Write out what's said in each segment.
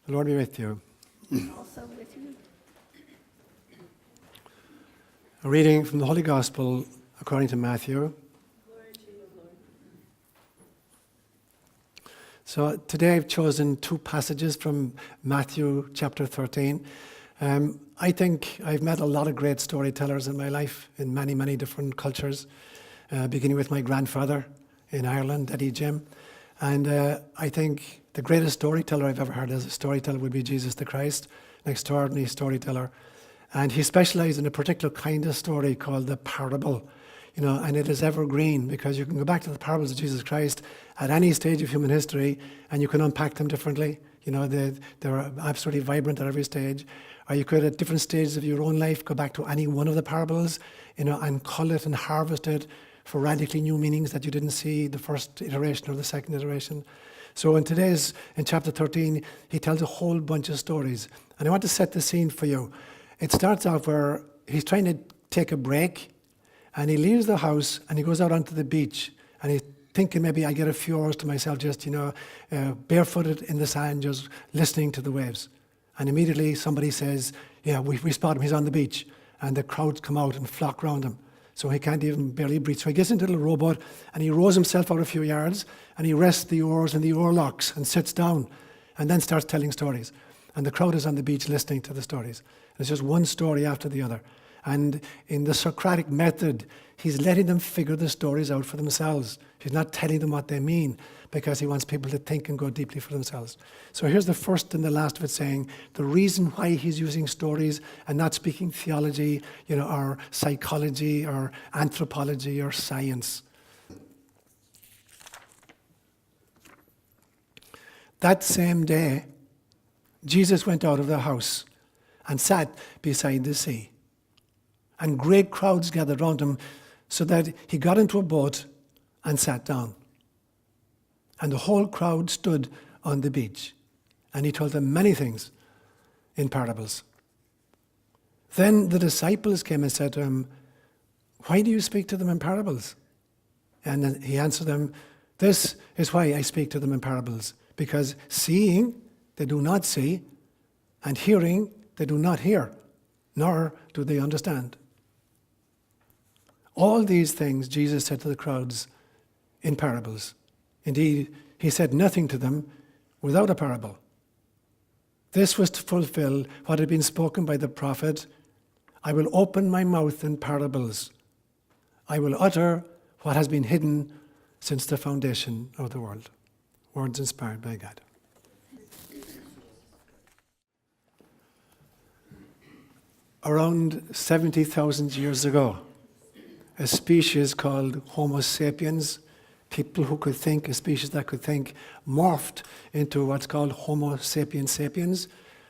The Lord be with you. Also with you. A reading from the Holy Gospel according to Matthew. So today I've chosen two passages from Matthew chapter 13. I think I've met a lot of great storytellers in my life in many, many different cultures, beginning with my grandfather in Ireland, Daddy Jim. And I think the greatest storyteller I've ever heard as a storyteller would be Jesus the Christ, an extraordinary storyteller. And he specialized in a particular kind of story called the parable. And it is evergreen because you can go back to the parables of Jesus Christ at any stage of human history and you can unpack them differently. They're absolutely vibrant at every stage. Or you could, at different stages of your own life, go back to any one of the parables, and cull it and harvest it for radically new meanings that you didn't see the first iteration or the second iteration. So in chapter 13, he tells a whole bunch of stories. And I want to set the scene for you. It starts off where he's trying to take a break, and he leaves the house and he goes out onto the beach, and he's thinking maybe I get a few hours to myself, just barefooted in the sand, just listening to the waves. And immediately somebody says, "Yeah, we spot him. He's on the beach," and the crowds come out and flock around him. So he can't even barely breathe. So he gets into a little rowboat and he rows himself out a few yards and he rests the oars in the oar locks and sits down and then starts telling stories. And the crowd is on the beach listening to the stories. And it's just one story after the other. And in the Socratic method, he's letting them figure the stories out for themselves. He's not telling them what they mean because he wants people to think and go deeply for themselves. So here's the first and the last of it saying the reason why he's using stories and not speaking theology, or psychology or anthropology or science. That same day, Jesus went out of the house and sat beside the sea. And great crowds gathered around him so that he got into a boat and sat down. And the whole crowd stood on the beach. And he told them many things in parables. Then the disciples came and said to him, "Why do you speak to them in parables?" And then he answered them, "This is why I speak to them in parables. Because seeing they do not see, and hearing they do not hear, nor do they understand." All these things Jesus said to the crowds in parables. Indeed, he said nothing to them without a parable. This was to fulfill what had been spoken by the prophet, "I will open my mouth in parables. I will utter what has been hidden since the foundation of the world." Words inspired by God. Around 70,000 years ago, a species called Homo Sapiens, people who could think, a species that could think, morphed into what's called Homo Sapiens Sapiens.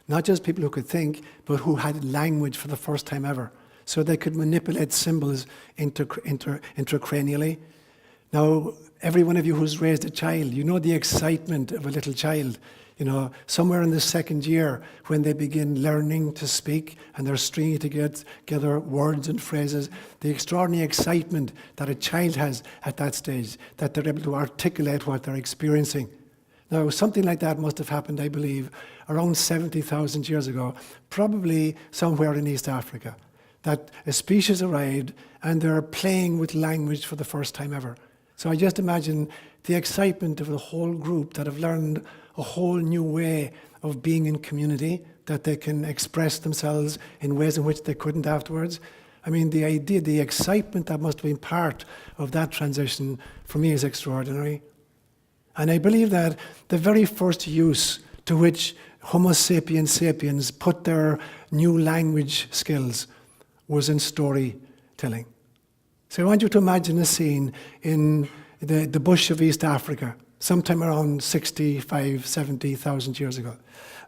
Not just people who could think, but who had language for the first time ever. So they could manipulate symbols intracranially. Now, every one of you who's raised a child, you know the excitement of a little child. Somewhere in the second year when they begin learning to speak and they're stringing together words and phrases, the extraordinary excitement that a child has at that stage, that they're able to articulate what they're experiencing. Now, something like that must have happened, I believe, around 70,000 years ago, probably somewhere in East Africa, that a species arrived and they're playing with language for the first time ever. So I just imagine the excitement of the whole group that have learned a whole new way of being in community, that they can express themselves in ways in which they couldn't afterwards. I mean, the idea, the excitement that must have been part of that transition, for me, is extraordinary. And I believe that the very first use to which Homo Sapiens Sapiens put their new language skills was in storytelling. So I want you to imagine a scene in the bush of East Africa, sometime around 65, 70,000 years ago.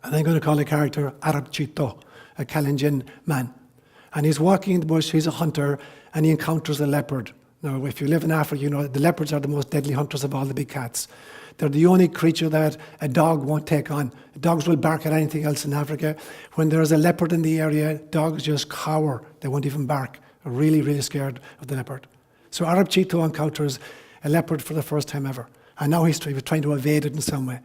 And I'm going to call the character Arab Chito, a Kalenjin man. And he's walking in the bush, he's a hunter, and he encounters a leopard. Now, if you live in Africa, you know the leopards are the most deadly hunters of all the big cats. They're the only creature that a dog won't take on. Dogs will bark at anything else in Africa. When there's a leopard in the area, dogs just cower. They won't even bark. They're really, really scared of the leopard. So Arab Chito encounters a leopard for the first time ever. And now he's trying to evade it in some way.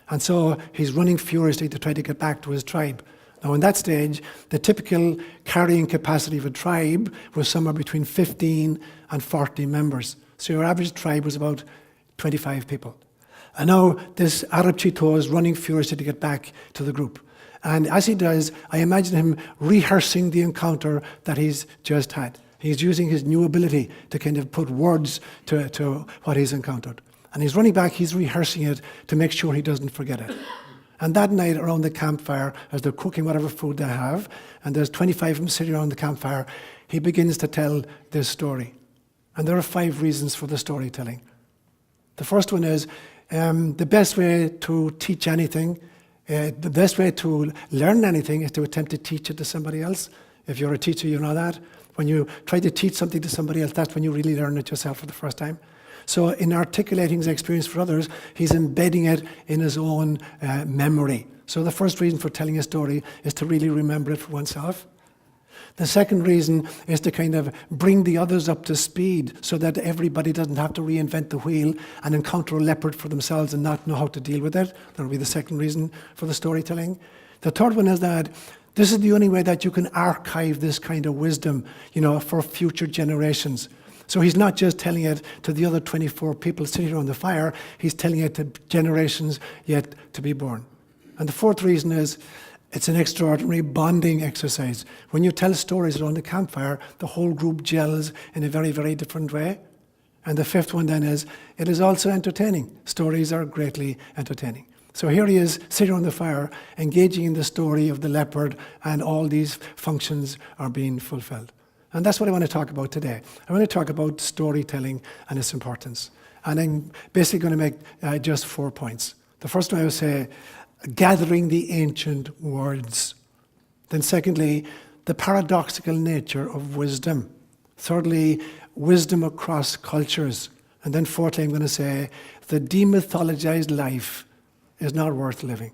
And so he's running furiously to try to get back to his tribe. Now, in that stage, the typical carrying capacity of a tribe was somewhere between 15 and 40 members. So your average tribe was about 25 people. And now this Arab Cheeto is running furiously to get back to the group. And as he does, I imagine him rehearsing the encounter that he's just had. He's using his new ability to kind of put words to what he's encountered. And he's running back, he's rehearsing it to make sure he doesn't forget it. And that night around the campfire, as they're cooking whatever food they have, and there's 25 of them sitting around the campfire, he begins to tell this story. And there are 5 reasons for the storytelling. The first one is the best way to teach anything, the best way to learn anything is to attempt to teach it to somebody else. If you're a teacher, you know that. When you try to teach something to somebody else, that's when you really learn it yourself for the first time. So in articulating his experience for others, he's embedding it in his own memory. So the first reason for telling a story is to really remember it for oneself. The second reason is to kind of bring the others up to speed so that everybody doesn't have to reinvent the wheel and encounter a leopard for themselves and not know how to deal with it. That will be the second reason for the storytelling. The third one is that this is the only way that you can archive this kind of wisdom, for future generations. So he's not just telling it to the other 24 people sitting around the fire, he's telling it to generations yet to be born. And the fourth reason is it's an extraordinary bonding exercise. When you tell stories around the campfire, the whole group gels in a very, very different way. And the fifth one then is, it is also entertaining. Stories are greatly entertaining. So here he is, sitting around the fire, engaging in the story of the leopard, and all these functions are being fulfilled. And that's what I want to talk about today. I want to talk about storytelling and its importance. And I'm basically going to make just 4 points. The first one I would say, gathering the ancient words. Then secondly, the paradoxical nature of wisdom. Thirdly, wisdom across cultures. And then fourthly, I'm going to say, the demythologized life is not worth living.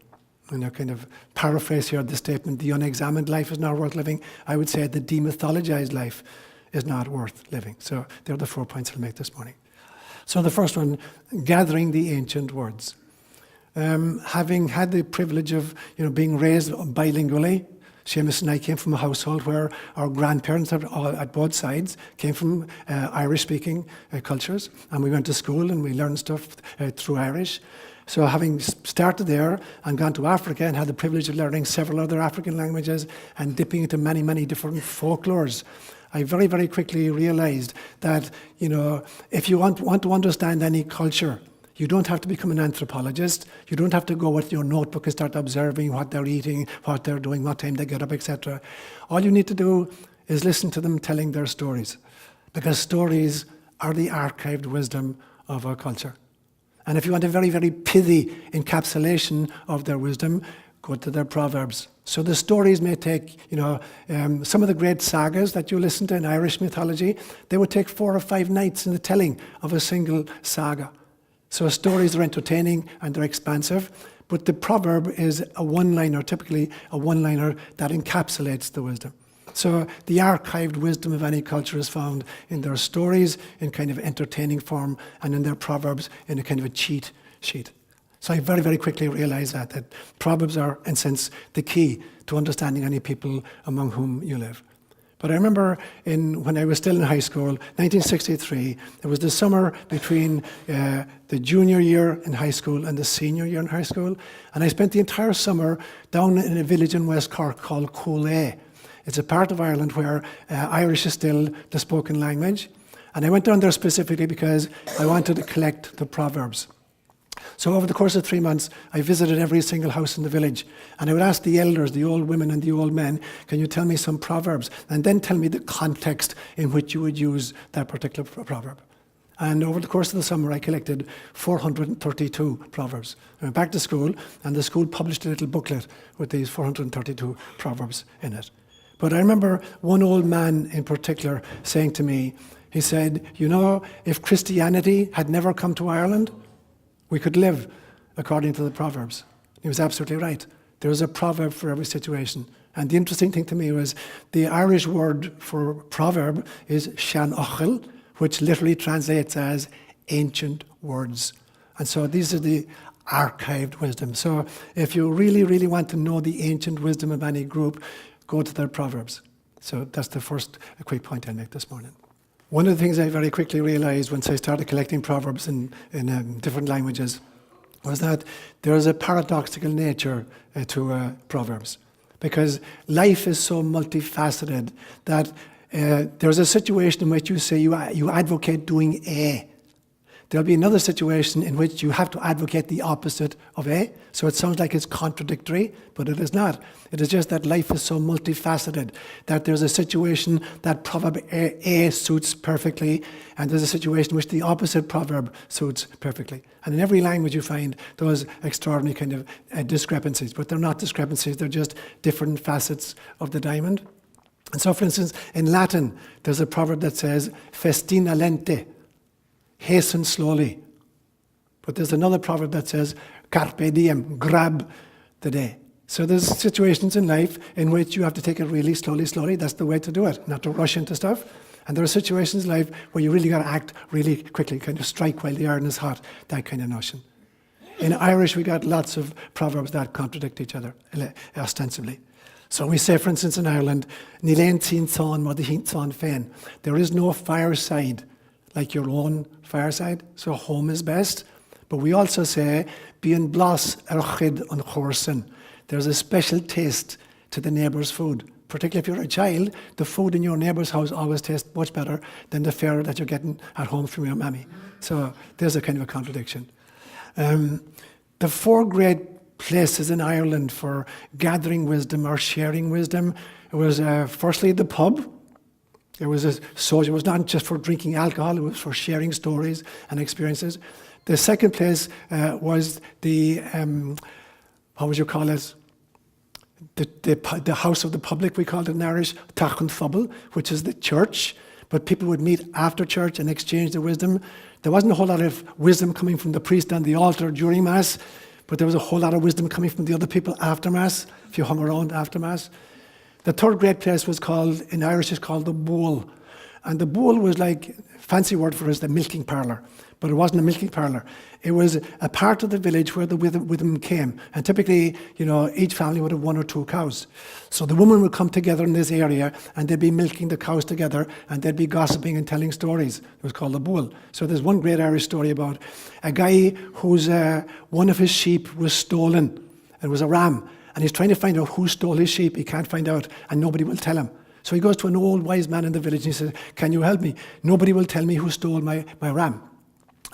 Kind of paraphrase here the statement, the unexamined life is not worth living. I would say the demythologized life is not worth living. So they're the 4 points I'll make this morning. So the first one, gathering the ancient words. Having had the privilege of being raised bilingually, Seamus and I came from a household where our grandparents at both sides came from Irish-speaking cultures, and we went to school and we learned stuff through Irish. So having started there and gone to Africa and had the privilege of learning several other African languages and dipping into many, many different folklores, I very, very quickly realized that, if you want to understand any culture, you don't have to become an anthropologist. You don't have to go with your notebook and start observing what they're eating, what they're doing, what time they get up, etc. All you need to do is listen to them telling their stories, because stories are the archived wisdom of our culture. And if you want a very, very pithy encapsulation of their wisdom, go to their proverbs. So the stories may take, some of the great sagas that you listen to in Irish mythology, they would take 4 or 5 nights in the telling of a single saga. So stories are entertaining and they're expansive, but the proverb is a one-liner, typically a one-liner that encapsulates the wisdom. So the archived wisdom of any culture is found in their stories in kind of entertaining form, and in their proverbs in a kind of a cheat sheet. So I very, very quickly realized that proverbs are, in a sense, the key to understanding any people among whom you live. But I remember when I was still in high school, 1963, it was the summer between the junior year in high school and the senior year in high school, and I spent the entire summer down in a village in West Cork called ÓLaoire. It's a part of Ireland where Irish is still the spoken language. And I went down there specifically because I wanted to collect the proverbs. So over the course of 3 months, I visited every single house in the village. And I would ask the elders, the old women and the old men, can you tell me some proverbs? And then tell me the context in which you would use that particular proverb. And over the course of the summer, I collected 432 proverbs. I went back to school, and the school published a little booklet with these 432 proverbs in it. But I remember one old man in particular saying to me, he said, if Christianity had never come to Ireland, we could live according to the Proverbs. He was absolutely right. There is a proverb for every situation. And the interesting thing to me was the Irish word for proverb is Seán, which literally translates as ancient words. And so these are the archived wisdom. So if you really, really want to know the ancient wisdom of any group, go to their proverbs. So that's the first quick point I'll make this morning. One of the things I very quickly realized once I started collecting proverbs in different languages was that there is a paradoxical nature to proverbs. Because life is so multifaceted that there's a situation in which you say you advocate doing A. There'll be another situation in which you have to advocate the opposite of A. So it sounds like it's contradictory, but it is not. It is just that life is so multifaceted that there's a situation that proverb A suits perfectly, and there's a situation in which the opposite proverb suits perfectly. And in every language you find those extraordinary kind of discrepancies, but they're not discrepancies, they're just different facets of the diamond. And so, for instance, in Latin, there's a proverb that says, festina lente, hasten slowly. But there's another proverb that says, carpe diem, grab the day. So there's situations in life in which you have to take it really slowly. That's the way to do it, not to rush into stuff. And there are situations in life where you really got to act really quickly, kind of strike while the iron is hot, that kind of notion. In Irish, we got lots of proverbs that contradict each other, ostensibly. So we say, for instance, in Ireland, Ní léinn tín tán má dí tán féin. There is no fireside like your own fireside, so home is best. But we also say, Bíonn blas ar chid an chórsan. There's a special taste to the neighbour's food. Particularly if you're a child, the food in your neighbour's house always tastes much better than the fare that you're getting at home from your mammy. So there's a kind of a contradiction. The four great places in Ireland for gathering wisdom or sharing wisdom, it was firstly the pub. It was it was not just for drinking alcohol, it was for sharing stories and experiences. The second place was the, how would you call it? The house of the public, we called it in Irish, Tachan Phobal, which is the church. But people would meet after church and exchange their wisdom. There wasn't a whole lot of wisdom coming from the priest on the altar during Mass, but there was a whole lot of wisdom coming from the other people after Mass, if you hung around after Mass. The third great place was called, in Irish, it's called the bowl. And the bowl was like, fancy word for it is the milking parlour. But it wasn't a milking parlour. It was a part of the village where the wisdom came. And typically, each family would have one or two cows. So the women would come together in this area and they'd be milking the cows together and they'd be gossiping and telling stories. It was called the bowl. So there's one great Irish story about a guy whose one of his sheep was stolen. It was a ram. And he's trying to find out who stole his sheep. He can't find out and nobody will tell him. So he goes to an old wise man in the village and he says, can you help me? Nobody will tell me who stole my ram.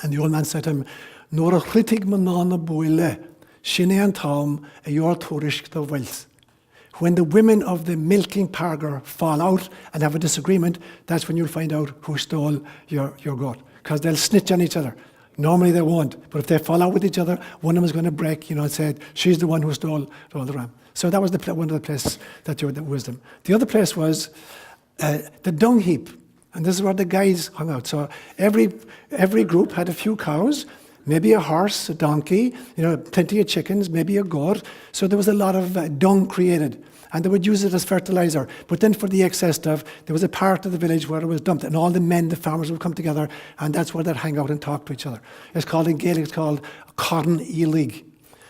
And the old man said to him, Nor a chritig manana boile, shine an taum a yor torish the wealth. When the women of the milking parlour fall out and have a disagreement, that's when you'll find out who stole your goat. Because they'll snitch on each other. Normally they won't, but if they fall out with each other, one of them is going to break, and say, she's the one who stole the ram. So that was one of the places that you had the wisdom. The other place was the dung heap. And this is where the guys hung out. So every group had a few cows, maybe a horse, a donkey, plenty of chickens, maybe a goat. So there was a lot of dung created. And they would use it as fertilizer. But then for the excess stuff, there was a part of the village where it was dumped. And all the men, the farmers would come together, and that's where they'd hang out and talk to each other. It's called, in Gaelic, it's called Corn Ílig,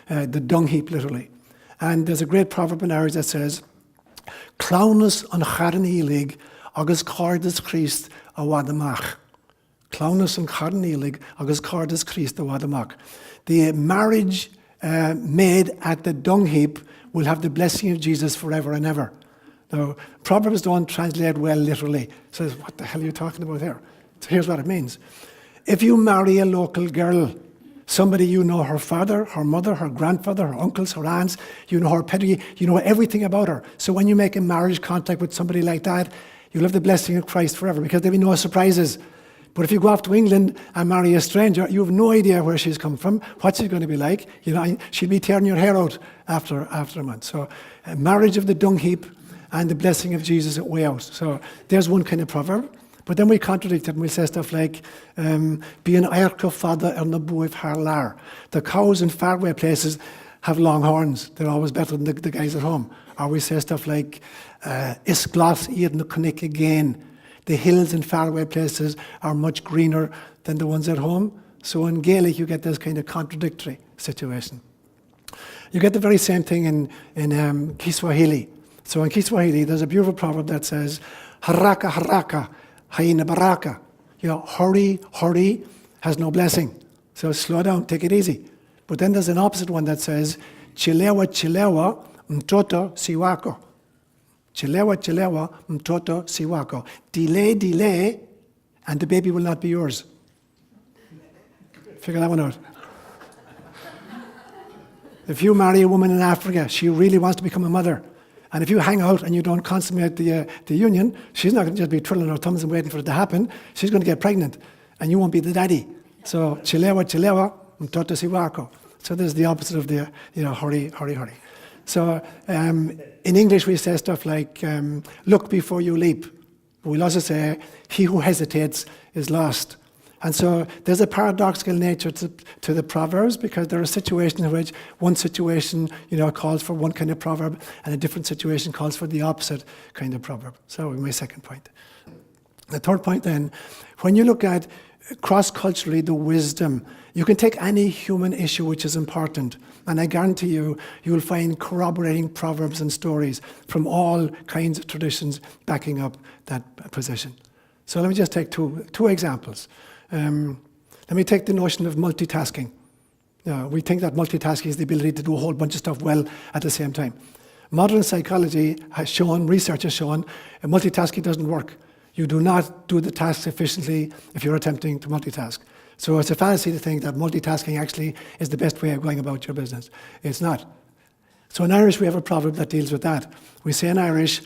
the dung heap, literally. And there's a great proverb in Irish that says, Clownus an Corn Ílig, agus cordas Christ a wadamach. Clownus an Corn Ílig, agus cordas Christ a wadamach. The marriage made at the dung heap will have the blessing of Jesus forever and ever. Now, Proverbs don't translate well literally. It says, what the hell are you talking about here? So here's what it means. If you marry a local girl, somebody you know her father, her mother, her grandfather, her uncles, her aunts, you know her pedigree, you know everything about her. So when you make a marriage contract with somebody like that, you'll have the blessing of Christ forever because there'll be no surprises. But if you go off to England and marry a stranger, you have no idea where she's come from, what she's going to be like. She'll be tearing your hair out after a month. So marriage of the dung heap and the blessing of Jesus at way out. So there's one kind of proverb. But then we contradict it and we say stuff like, be an airco fada ar na buif har lar. The cows in faraway places have long horns. They're always better than the guys at home. Or we say stuff like, is glas iad na conic again. The hills in faraway places are much greener than the ones at home. So in Gaelic, you get this kind of contradictory situation. You get the very same thing in Kiswahili. So in Kiswahili, there's a beautiful proverb that says, haraka haraka, haina baraka. Hurry, hurry has no blessing. So slow down, take it easy. But then there's an opposite one that says, chilewa chilewa, mtoto si wako. Chilewa chilewa, mtoto si wako. Delay, delay, and the baby will not be yours. Figure that one out. If you marry a woman in Africa, she really wants to become a mother. And if you hang out and you don't consummate the union, she's not going to just be twiddling her thumbs and waiting for it to happen. She's going to get pregnant, and you won't be the daddy. So, chilewa, chilewa, mtoto si wako. So there's the opposite of the, hurry, hurry, hurry. So in English we say stuff like, look before you leap. We'll also say, he who hesitates is lost. And so there's a paradoxical nature to the proverbs, because there are situations in which one situation, calls for one kind of proverb, and a different situation calls for the opposite kind of proverb. So my second point. The third point then, when you look at cross-culturally the wisdom, you can take any human issue which is important, and I guarantee you will find corroborating proverbs and stories from all kinds of traditions backing up that position. So let me just take two examples. Let me take the notion of multitasking. We think that multitasking is the ability to do a whole bunch of stuff well at the same time. Modern psychology has shown, research has shown, multitasking doesn't work. You do not do the tasks efficiently if you're attempting to multitask. So it's a fallacy to think that multitasking actually is the best way of going about your business. It's not. So in Irish we have a proverb that deals with that. We say in Irish,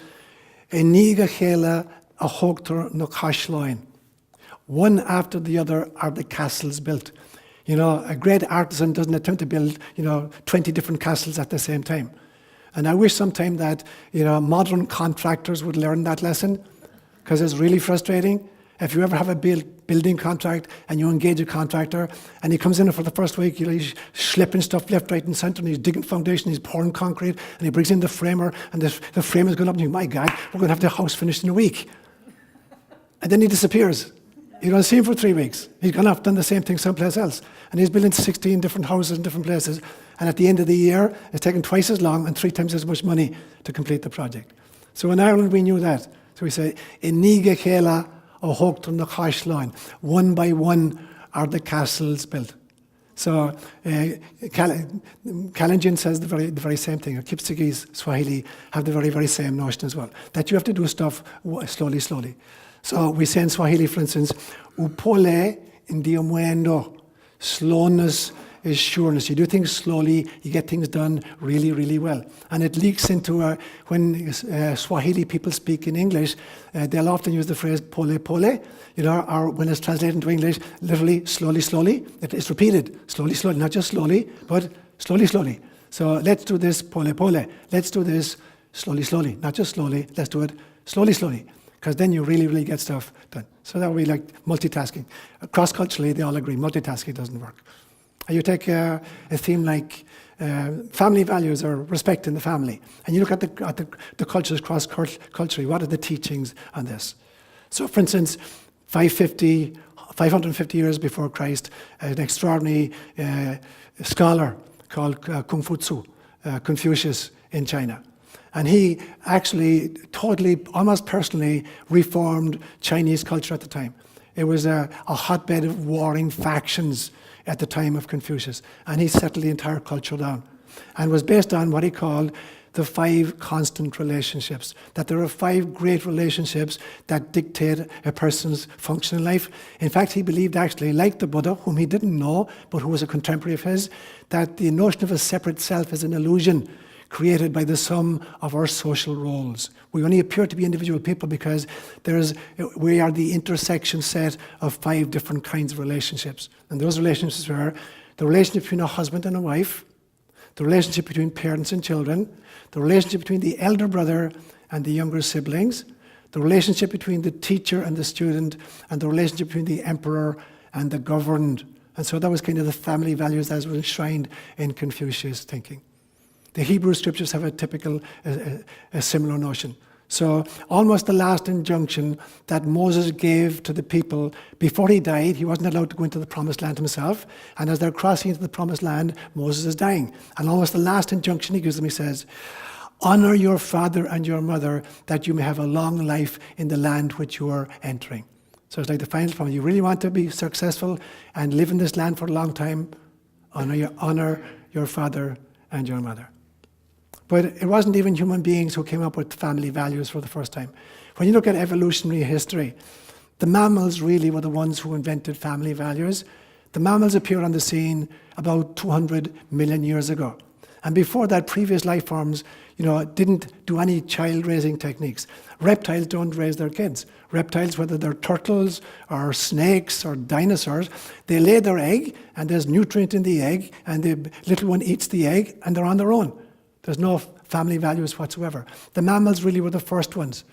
"Eniga chéile a chógtar na cashláin." One after the other are the castles built. A great artisan doesn't attempt to build, 20 different castles at the same time. And I wish sometime that, modern contractors would learn that lesson, because it's really frustrating. If you ever have a building contract and you engage a contractor and he comes in for the first week, he's schlepping stuff left, right and centre, and he's digging foundation, he's pouring concrete, and he brings in the framer, and the frame is going up, and you think, my God, we're going to have the house finished in a week. And then he disappears. You don't see him for 3 weeks. He's gone off, done the same thing someplace else. And he's building 16 different houses in different places. And at the end of the year, it's taken twice as long and 3 times as much money to complete the project. So in Ireland, we knew that. So we say, "Eniga chéile ó chógtar na cashláin." One by one are the castles built. So Kalenjin says the very same thing. Kipsigis, Swahili have the very, very same notion as well. That you have to do stuff slowly, slowly. So we say in Swahili, for instance, upole ndio mwendo. Slowness is sureness. You do things slowly, you get things done really, really well. And it leaks into when Swahili people speak in English, they'll often use the phrase pole pole, or when it's translated into English, literally slowly, slowly. It's repeated, slowly, slowly, not just slowly, but slowly, slowly. So let's do this pole pole. Let's do this slowly, slowly, not just slowly, let's do it slowly, slowly. Because then you really, really get stuff done. So that would be like multitasking. Cross-culturally, they all agree multitasking doesn't work. You take a theme like family values or respect in the family, and you look at the cultures cross-culturally. What are the teachings on this? So, for instance, 550 years before Christ, an extraordinary scholar called Confucius in China. And he actually totally, almost personally, reformed Chinese culture at the time. It was a hotbed of warring factions at the time of Confucius. And he settled the entire culture down. And was based on what he called the 5 constant relationships. That there are 5 great relationships that dictate a person's function in life. In fact, he believed actually, like the Buddha, whom he didn't know, but who was a contemporary of his, that the notion of a separate self is an illusion created by the sum of our social roles. We only appear to be individual people because we are the intersection set of 5 different kinds of relationships. And those relationships are the relationship between a husband and a wife, the relationship between parents and children, the relationship between the elder brother and the younger siblings, the relationship between the teacher and the student, and the relationship between the emperor and the governed. And so that was kind of the family values that was enshrined in Confucius thinking. The Hebrew scriptures have a typical, a similar notion. So almost the last injunction that Moses gave to the people before he died. He wasn't allowed to go into the promised land himself. And as they're crossing into the promised land, Moses is dying. And almost the last injunction he gives them, he says, honor your father and your mother that you may have a long life in the land which you are entering. So it's like the final promise. You really want to be successful and live in this land for a long time, honor your father and your mother. But it wasn't even human beings who came up with family values for the first time. When you look at evolutionary history, the mammals really were the ones who invented family values. The mammals appeared on the scene about 200 million years ago. And before that, previous life forms, didn't do any child-raising techniques. Reptiles don't raise their kids. Reptiles, whether they're turtles or snakes or dinosaurs, they lay their egg, and there's nutrient in the egg, and the little one eats the egg, and they're on their own. There's no family values whatsoever. The mammals really were the first ones.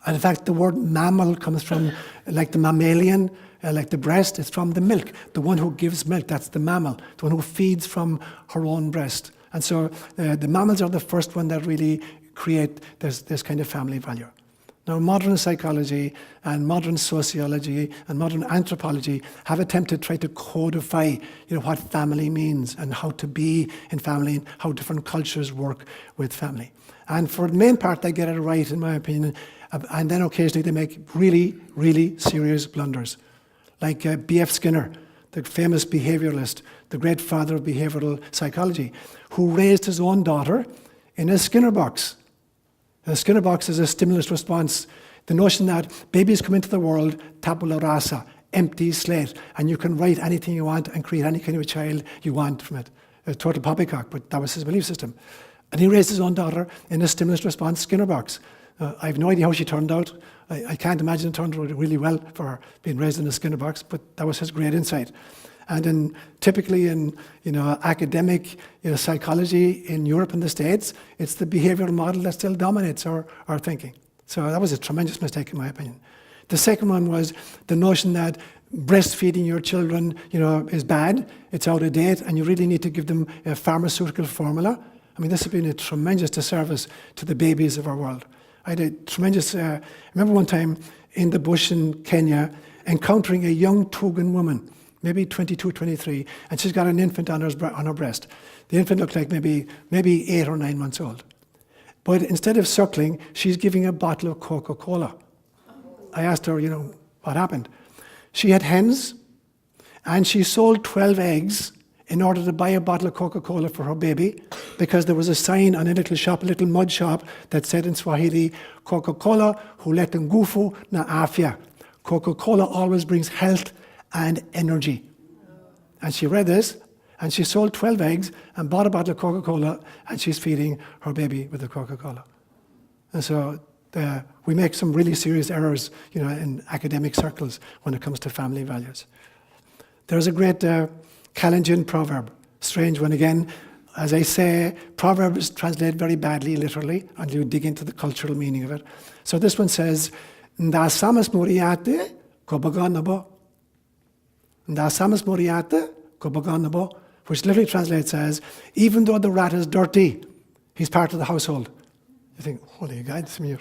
And in fact, the word mammal comes from, like the mammalian, like the breast, it's from the milk. The one who gives milk, that's the mammal. The one who feeds from her own breast. And so the mammals are the first one that really create this kind of family value. Now, modern psychology and modern sociology and modern anthropology have attempted to try to codify, what family means and how to be in family and how different cultures work with family. And for the main part, they get it right, in my opinion. And then occasionally they make really, really serious blunders. Like B.F. Skinner, the famous behavioralist, the great father of behavioral psychology, who raised his own daughter in a Skinner box. The Skinner box is a stimulus response. The notion that babies come into the world, tabula rasa, empty slate, and you can write anything you want and create any kind of a child you want from it. A total poppycock, but that was his belief system. And he raised his own daughter in a stimulus response Skinner box. I have no idea how she turned out. I can't imagine it turned out really well for her being raised in a Skinner box, but that was his great insight. And typically in academic psychology in Europe and the States, it's the behavioral model that still dominates our thinking. So that was a tremendous mistake in my opinion. The second one was the notion that breastfeeding your children is bad, it's out of date, and you really need to give them a pharmaceutical formula. I mean, this has been a tremendous disservice to the babies of our world. I had a tremendous, I remember one time in the bush in Kenya, encountering a young Tugan woman, maybe 22, 23, and she's got an infant on her breast. The infant looked like maybe 8 or 9 months old. But instead of suckling, she's giving a bottle of Coca-Cola. I asked her, what happened? She had hens, and she sold 12 eggs in order to buy a bottle of Coca-Cola for her baby, because there was a sign on a little shop, a little mud shop, that said in Swahili, Coca-Cola huleta nguvu na afya. Coca-Cola always brings health and energy. And she read this, and she sold 12 eggs and bought a bottle of Coca-Cola, and she's feeding her baby with the Coca-Cola. And so we make some really serious errors, in academic circles when it comes to family values. There's a great Kalenjin proverb, strange one again. As I say, proverbs translate very badly, literally, and you dig into the cultural meaning of it. So this one says, "Nda samas moriate ko baganabo." Nda samas moriate ko baganabo, which literally translates as, even though the rat is dirty, he's part of the household. You think, holy God, you're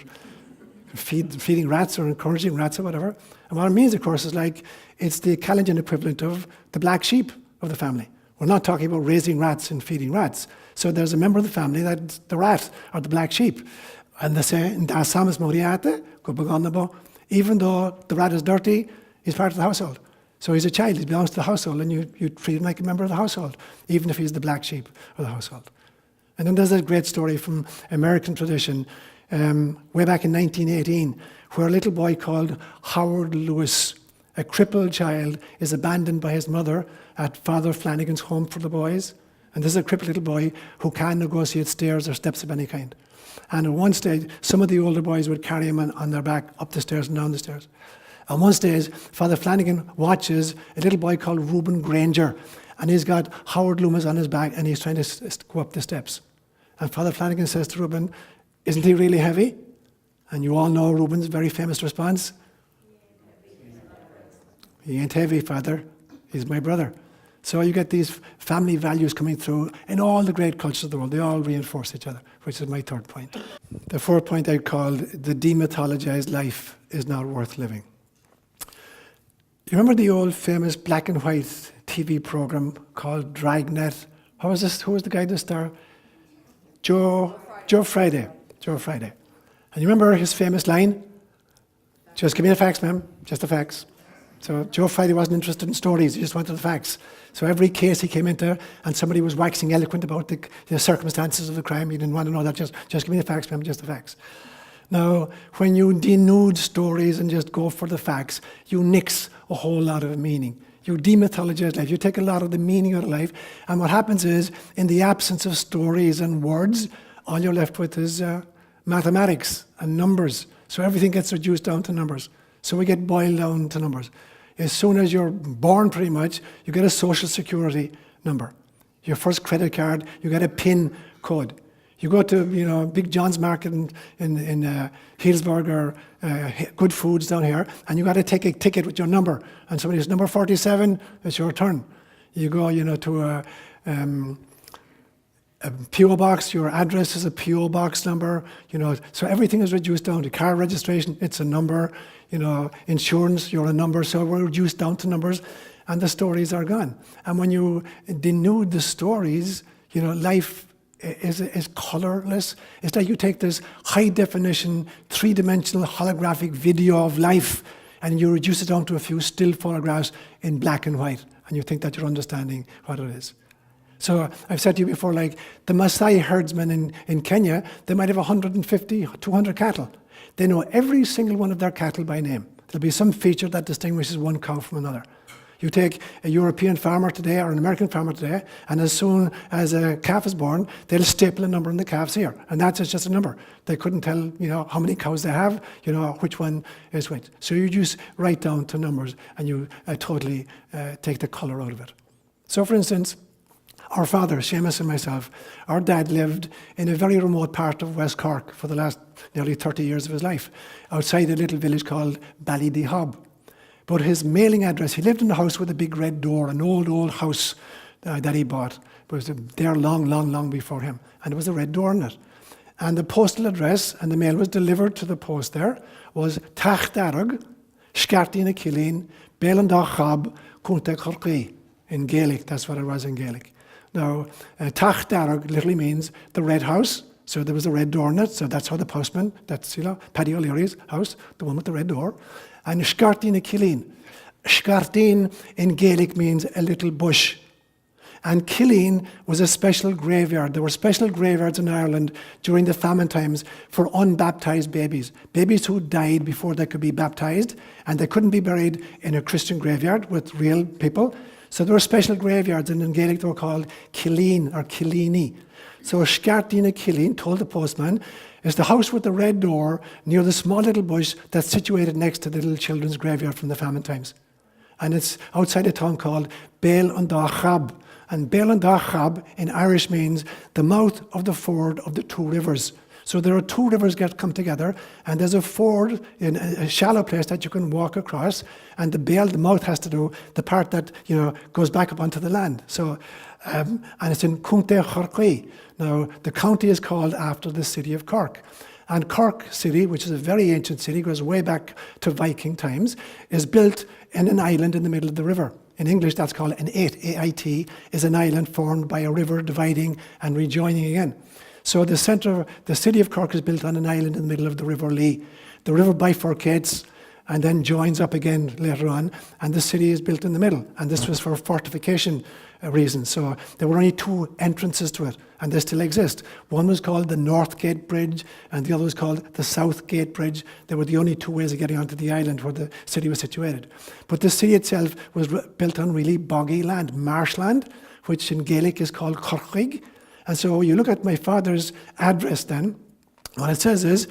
feeding rats or encouraging rats or whatever. And what it means, of course, is like, it's the Kalenjin equivalent of the black sheep of the family. We're not talking about raising rats and feeding rats. So there's a member of the family that's the rat or the black sheep. And they say, even though the rat is dirty, he's part of the household. So he's a child, he belongs to the household, and you treat him like a member of the household, even if he's the black sheep of the household. And then there's a great story from American tradition, way back in 1918, where a little boy called Howard Lewis, a crippled child, is abandoned by his mother at Father Flanagan's home for the boys. And this is a crippled little boy who can't negotiate stairs or steps of any kind. And at one stage, some of the older boys would carry him on their back up the stairs and down the stairs. And one stage, Father Flanagan watches a little boy called Reuben Granger, and he's got Howard Loomis on his back, and he's trying to go up the steps. And Father Flanagan says to Reuben, "Isn't he really heavy?" And you all know Reuben's very famous response. "He ain't heavy, Father. He's my brother." So you get these family values coming through in all the great cultures of the world. They all reinforce each other, which is my third point. The fourth point I called the demythologized life is not worth living. You remember the old famous black and white TV program called Dragnet? How was this? Who was the guy that star? Joe Friday. Joe Friday. And you remember his famous line? Just give me the facts, ma'am. Just the facts. So Joe Friday wasn't interested in stories. He just wanted the facts. So every case he came into and somebody was waxing eloquent about the circumstances of the crime, he didn't want to know that. Just give me the facts, ma'am. Just the facts. Now, when you denude stories and just go for the facts, you nix a whole lot of meaning. You demythologize life. You take a lot of the meaning out of life. And what happens is, in the absence of stories and words, all you're left with is mathematics and numbers. So everything gets reduced down to numbers. So we get boiled down to numbers. As soon as you're born, pretty much, you get a social security number. Your first credit card, you get a PIN code. You go to, Big John's Market in Hillsburg or Good Foods down here, and you got to take a ticket with your number. And somebody says, number 47, it's your turn. You go, to a P.O. box, your address is a P.O. box number, so everything is reduced down to car registration, it's a number, insurance, you're a number, so we're reduced down to numbers, and the stories are gone. And when you denude the stories, life is colorless. It's like you take this high-definition, three-dimensional holographic video of life, and you reduce it down to a few still photographs in black and white, and you think that you're understanding what it is. So I've said to you before, like the Maasai herdsmen in Kenya, they might have 150, 200 cattle. They know every single one of their cattle by name. There'll be some feature that distinguishes one cow from another. You take a European farmer today or an American farmer today, and as soon as a calf is born, they'll staple a number in the calf's ear. And that's just a number. They couldn't tell, how many cows they have, which one is which. So you just write down to numbers, and you totally take the color out of it. So for instance, our father, Seamus and myself, our dad lived in a very remote part of West Cork for the last nearly 30 years of his life, outside a little village called Ballydehob. But his mailing address, he lived in a house with a big red door, an old house that he bought. It was there long before him. And there was a red door on it. And the postal address, and the mail was delivered to the post there, was Tachdarag, Scartina Killeen, Belandachab, Kunta Corqui. In Gaelic, that's what it was in Gaelic. Now, Tachdarag literally means the red house. So there was a red door in it, so that's how the postman, that's, Paddy O'Leary's house, the one with the red door. And Scartina Killeen. Scartin in Gaelic means a little bush. And Killeen was a special graveyard. There were special graveyards in Ireland during the famine times for unbaptized babies. Babies who died before they could be baptized, and they couldn't be buried in a Christian graveyard with real people. So there were special graveyards, and in Gaelic they were called Killeen or Killeeny. So Scartina Killeen told the postman, is the house with the red door near the small little bush that's situated next to the little children's graveyard from the famine times. And it's outside a town called Belandachab. And Belandachab in Irish means the mouth of the ford of the two rivers. So there are two rivers that come together, and there's a ford in a shallow place that you can walk across, and the mouth has to do the part that goes back up onto the land. So, and it's in Cúnta Chorcaí. Now, the county is called after the city of Cork. And Cork City, which is a very ancient city, goes way back to Viking times, is built in an island in the middle of the river. In English, that's called an ait. A-I-T is an island formed by a river dividing and rejoining again. So the city of Cork is built on an island in the middle of the River Lee. The river bifurcates and then joins up again later on, and the city is built in the middle. And this was for fortification reasons. So there were only two entrances to it, and they still exist. One was called the North Gate Bridge, and the other was called the South Gate Bridge. They were the only two ways of getting onto the island where the city was situated. But the city itself was built on really boggy land, marshland, which in Gaelic is called Corchig. And so you look at my father's address then, what it says is,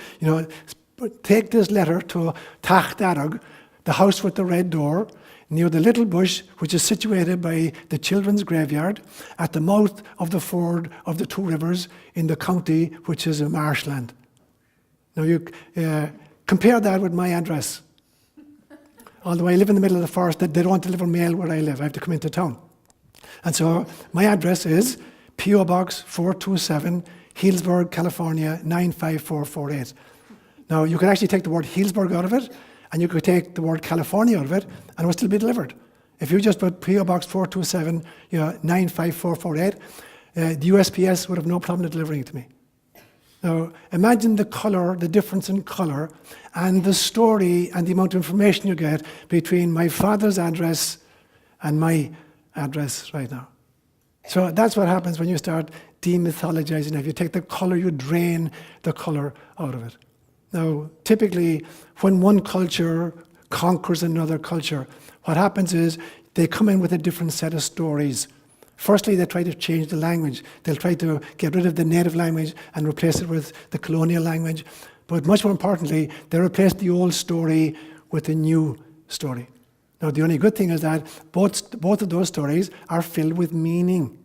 take this letter to Tachdarag, the house with the red door, near the little bush, which is situated by the children's graveyard, at the mouth of the ford of the two rivers in the county, which is a marshland. Now you compare that with my address. Although I live in the middle of the forest, they don't deliver mail where I live. I have to come into town. And so my address is P.O. Box 427, Healdsburg, California, 95448. Now, you could actually take the word Healdsburg out of it, and you could take the word California out of it, and it would still be delivered. If you just put P.O. Box 427, 95448, the USPS would have no problem delivering it to me. Now, imagine the color, the difference in color, and the story and the amount of information you get between my father's address and my address right now. So that's what happens when you start demythologizing. If you take the color, you drain the color out of it. Now, typically, when one culture conquers another culture, what happens is they come in with a different set of stories. Firstly, they try to change the language. They'll try to get rid of the native language and replace it with the colonial language. But much more importantly, they replace the old story with a new story. Now, the only good thing is that both of those stories are filled with meaning.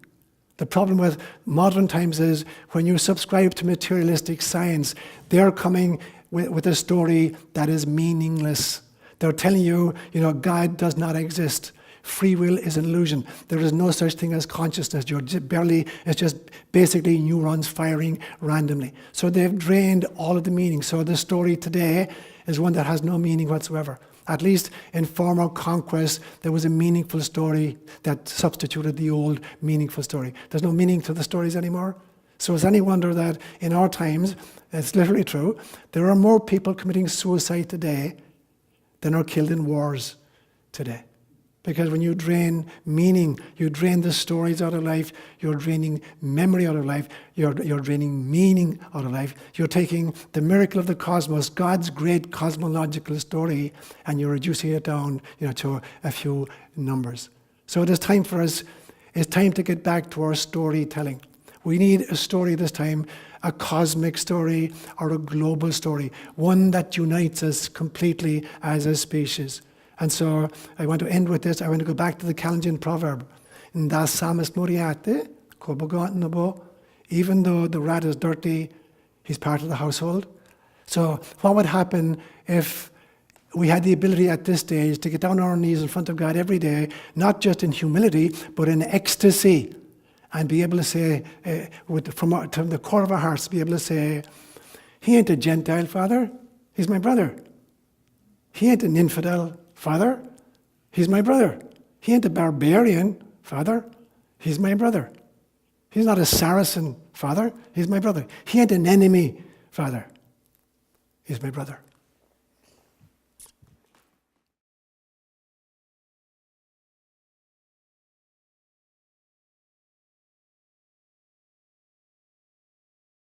The problem with modern times is when you subscribe to materialistic science, they're coming with a story that is meaningless. They're telling you, God does not exist. Free will is an illusion. There is no such thing as consciousness. It's just basically neurons firing randomly. So they've drained all of the meaning. So the story today is one that has no meaning whatsoever. At least in former conquest, there was a meaningful story that substituted the old meaningful story. There's no meaning to the stories anymore. So is any wonder that in our times, it's literally true, there are more people committing suicide today than are killed in wars today. Because when you drain meaning, you drain the stories out of life, you're draining memory out of life, you're draining meaning out of life. You're taking the miracle of the cosmos, God's great cosmological story, and you're reducing it down to a few numbers. So it is time for us, it's time to get back to our storytelling. We need a story this time, a cosmic story or a global story, one that unites us completely as a species. And so I want to end with this. I want to go back to the Kalenjin proverb. Nda samis moriate, kobogo. Even though the rat is dirty, he's part of the household. So what would happen if we had the ability at this stage to get down on our knees in front of God every day, not just in humility, but in ecstasy, and be able to say, from the core of our hearts, be able to say, he ain't a Gentile, Father, he's my brother. He ain't an infidel, Father, he's my brother. He ain't a barbarian, Father, he's my brother. He's not a Saracen, Father, he's my brother. He ain't an enemy, Father, he's my brother.